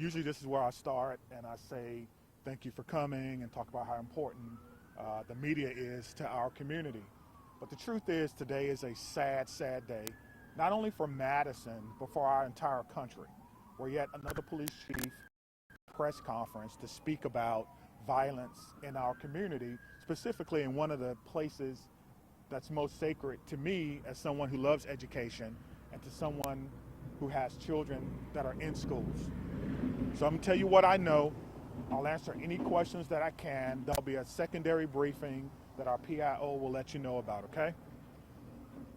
Usually this is where I start and I say thank you for coming and talk about how important the media is to our community. But the truth is today is a sad, sad day, not only for Madison, but for our entire country, where yet another police chief press conference to speak about violence in our community, specifically in one of the places that's most sacred to me as someone who loves education and to someone who has children that are in schools. So I'm gonna tell you what I know. I'll answer any questions that I can. There'll be a secondary briefing that our PIO will let you know about, okay?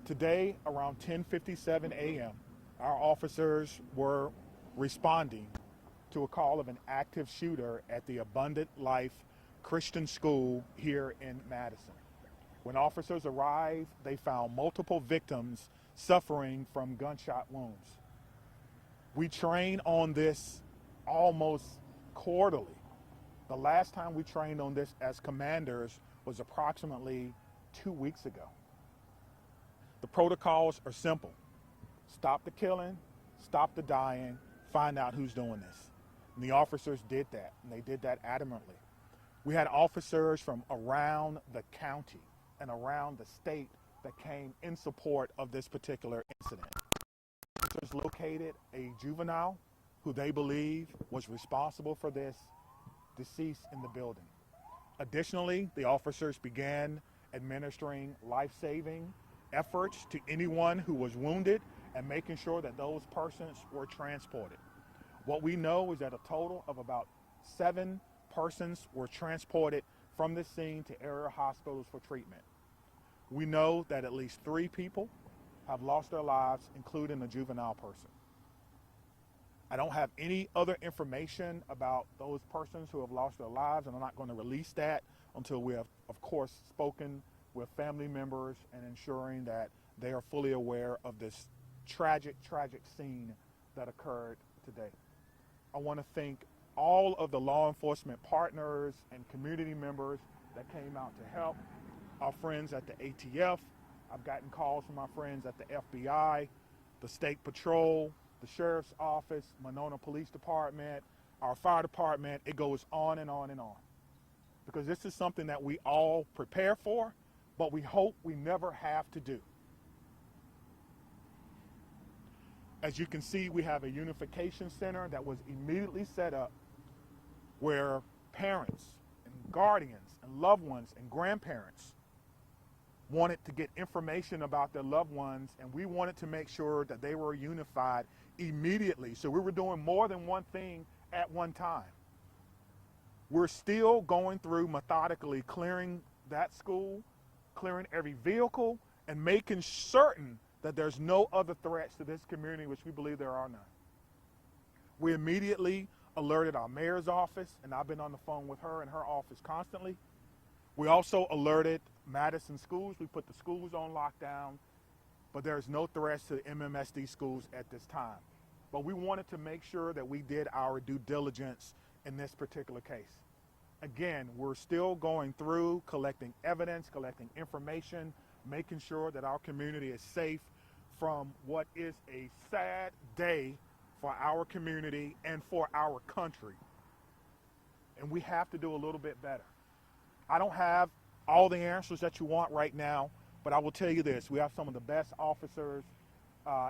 Today, around 10:57 a.m., our officers were responding to a call of an active shooter at the Abundant Life Christian School here in Madison. When officers arrived, they found multiple victims suffering from gunshot wounds. We train on this almost quarterly. The last time we trained on this as commanders was approximately 2 weeks ago. The protocols are simple. Stop the killing, stop the dying, find out who's doing this. And the officers did that, and they did that adamantly. We had officers from around the county and around the state that came in support of this particular incident. Officers located a juvenile who they believe was responsible for this, deceased in the building. Additionally, the officers began administering life-saving efforts to anyone who was wounded and making sure that those persons were transported. What we know is that a total of about 7 persons were transported from the scene to area hospitals for treatment. We know that at least 3 people have lost their lives, including a juvenile person. I don't have any other information about those persons who have lost their lives, and I'm not going to release that until we have, of course, spoken with family members and ensuring that they are fully aware of this tragic, tragic scene that occurred today. I want to thank all of the law enforcement partners and community members that came out to help, our friends at the ATF. I've gotten calls from my friends at the FBI, the State Patrol, the Sheriff's Office, Monona Police Department, our fire department. It goes on and on and on. Because this is something that we all prepare for, but we hope we never have to do. As you can see, we have a unification center that was immediately set up where parents and guardians and loved ones and grandparents wanted to get information about their loved ones, and we wanted to make sure that they were unified immediately. So we were doing more than one thing at one time. We're still going through methodically clearing that school, clearing every vehicle, and making certain that there's no other threats to this community, which we believe there are none. We immediately alerted our mayor's office, and I've been on the phone with her and her office constantly. We also alerted Madison schools. We put the schools on lockdown, but there's no threats to the MMSD schools at this time. But we wanted to make sure that we did our due diligence in this particular case. Again, we're still going through collecting evidence, collecting information, making sure that our community is safe from what is a sad day for our community and for our country. And we have to do a little bit better. I don't have all the answers that you want right now, but I will tell you this: we have some of the best officers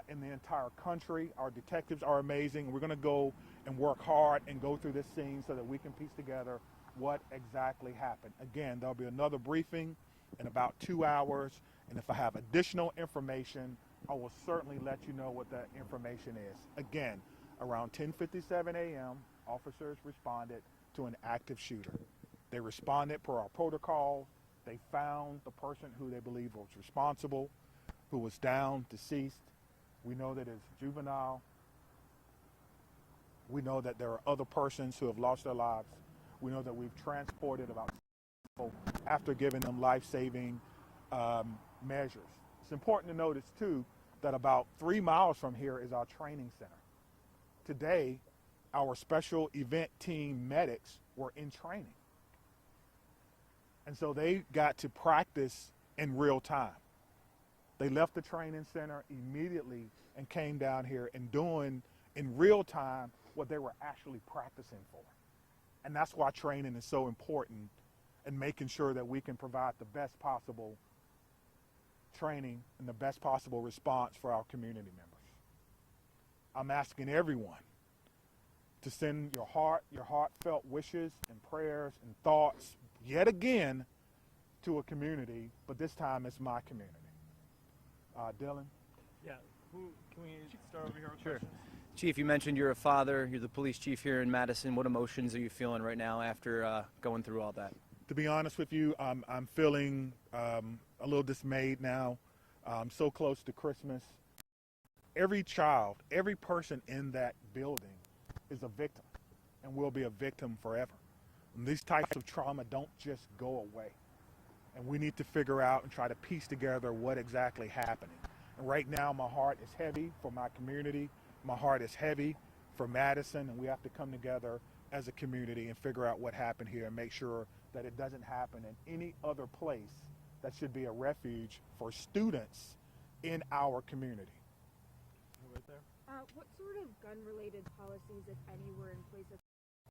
in the entire country. Our detectives are amazing. We're going to go and work hard and go through this scene so that we can piece together what exactly happened. Again, there'll be another briefing in about 2 hours, and if I have additional information, I will certainly let you know what that information is. Again, around 10:57 a.m., officers responded to an active shooter. They responded per our protocol. They found the person who they believe was responsible, who was down, deceased. We know that it's juvenile. We know that there are other persons who have lost their lives. We know that we've transported about 6 people after giving them life-saving measures. It's important to notice, too, that about 3 miles from here is our training center. Today, our special event team medics were in training. And so they got to practice in real time. They left the training center immediately and came down here and doing in real time what they were actually practicing for. And that's why training is so important, and making sure that we can provide the best possible training and the best possible response for our community members. I'm asking everyone to send your heartfelt wishes and prayers and thoughts yet again to a community, but this time it's my community. Dylan? Yeah, can we start over here with Sure. questions? Chief, you mentioned you're a father. You're the police chief here in Madison. What emotions are you feeling right now after going through all that? To be honest with you, I'm feeling a little dismayed now. So close to Christmas. Every child, every person in that building is a victim and will be a victim forever. And these types of trauma don't just go away. And we need to figure out and try to piece together what exactly happened. And right now, my heart is heavy for my community. My heart is heavy for Madison, and we have to come together as a community and figure out what happened here and make sure that it doesn't happen in any other place that should be a refuge for students in our community. Right there. What sort of gun-related policies, if any, were in place?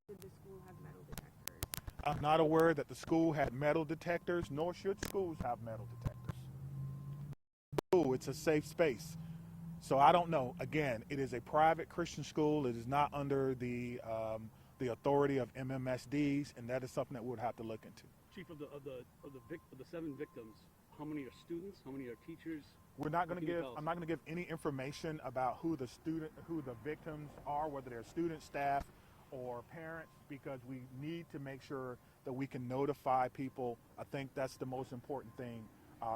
Did the school have metal detectors? I'm not aware that the school had metal detectors, nor should schools have metal detectors. It's a safe space. So I don't know. Again, it is a private Christian school. It is not under the authority of MMSDs, and that is something that we would have to look into. Chief, of the 7 victims, how many are students? How many are teachers? We're not going to What can you give. tell us? I'm not going to give any information about who the victims are, whether they're students, staff, or parents, because we need to make sure that we can notify people. I think that's the most important thing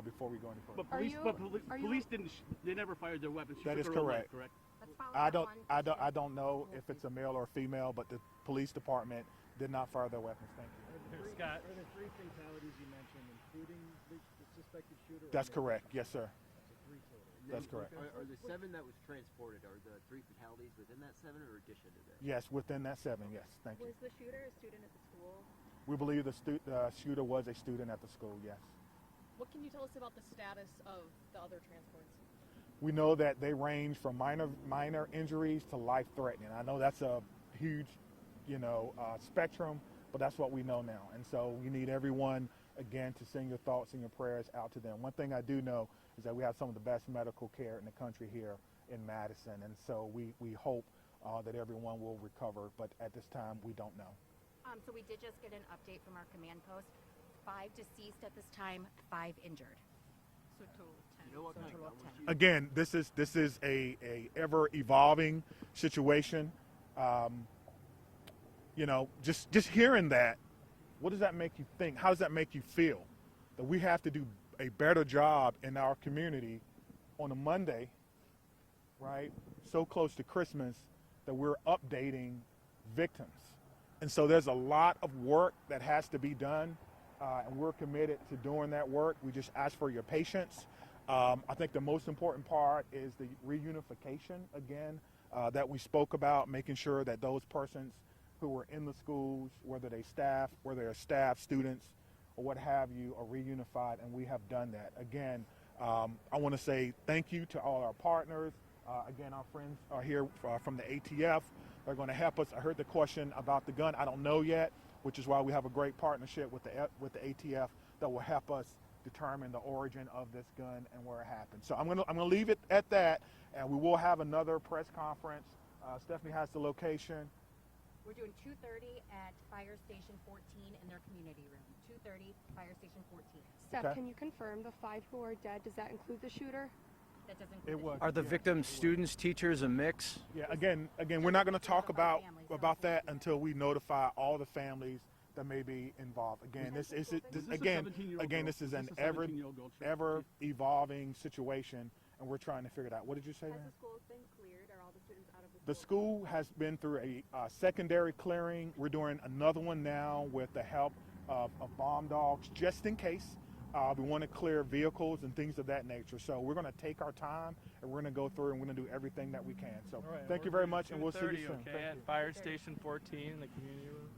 before we go any further. But police didn't. They never fired their weapons. She That took is her own life, correct. correct? Let's follow I that don't. one. I don't know if it's a male or a female, but the police department did not fire their weapons. Thank you. Here, Scott. Are there 3 fatalities you mentioned, including the suspected shooter? or That's no? correct. Yes, sir. So 3 total. That's correct. Are the 7 that was transported, are the 3 fatalities within that 7 or addition to that? Yes, within that 7. Yes, thank you. Was the shooter a student at the school? We believe the shooter was a student at the school. Yes. What can you tell us about the status of the other transports? We know that they range from minor injuries to life-threatening. I know that's a huge, spectrum, but that's what we know now. And so we need everyone, again, to send your thoughts and your prayers out to them. One thing I do know is that we have some of the best medical care in the country here in Madison, and so we hope that everyone will recover, but at this time, we don't know. So we did just get an update from our command post. 5 deceased at this time, 5 injured. So total 10. You know what So kind of total gun of was 10. used? Again, this is a ever evolving situation. Just hearing that, what does that make you think? How does that make you feel? That we have to do a better job in our community on a Monday, right? So close to Christmas, that we're updating victims. And so there's a lot of work that has to be done, and we're committed to doing that work. We just ask for your patience. I think the most important part is the reunification, again, that we spoke about, making sure that those persons who were in the schools, whether they're staff, students, or what have you, are reunified, and we have done that. Again, I want to say thank you to all our partners. Again, our friends are here from the ATF. They're going to help us. I heard the question about the gun. I don't know yet, which is why we have a great partnership with the ATF that will help us determine the origin of this gun and where it happened. So I'm gonna leave it at that, and we will have another press conference. Stephanie has the location. We're doing 2:30 at Fire Station 14 in their community room. 2:30, Fire Station 14. Steph, Okay. can you confirm the 5 who are dead? Does that include the shooter? That doesn't It include was. Are the Yeah. victims students, teachers, a mix? Yeah. Again, we're not going to talk about that until we notify all the families that may be involved. Again, this is Is this a again 17-year-old girl? this is an Is this a 17-year-old girl, Chief? ever evolving situation, and we're trying to figure it out. What did you say, Has man? the school been cleared? Are all the students out of The school has been through a secondary clearing. We're doing another one now with the help of bomb dogs, just in case. We want to clear vehicles and things of that nature. So we're going to take our time, and we're going to go through, and we're going to do everything that we can. So All right, thank you we're very good. much, and we'll see you 2:30, soon. okay, Thank at you. Fire Station 14 in the community room.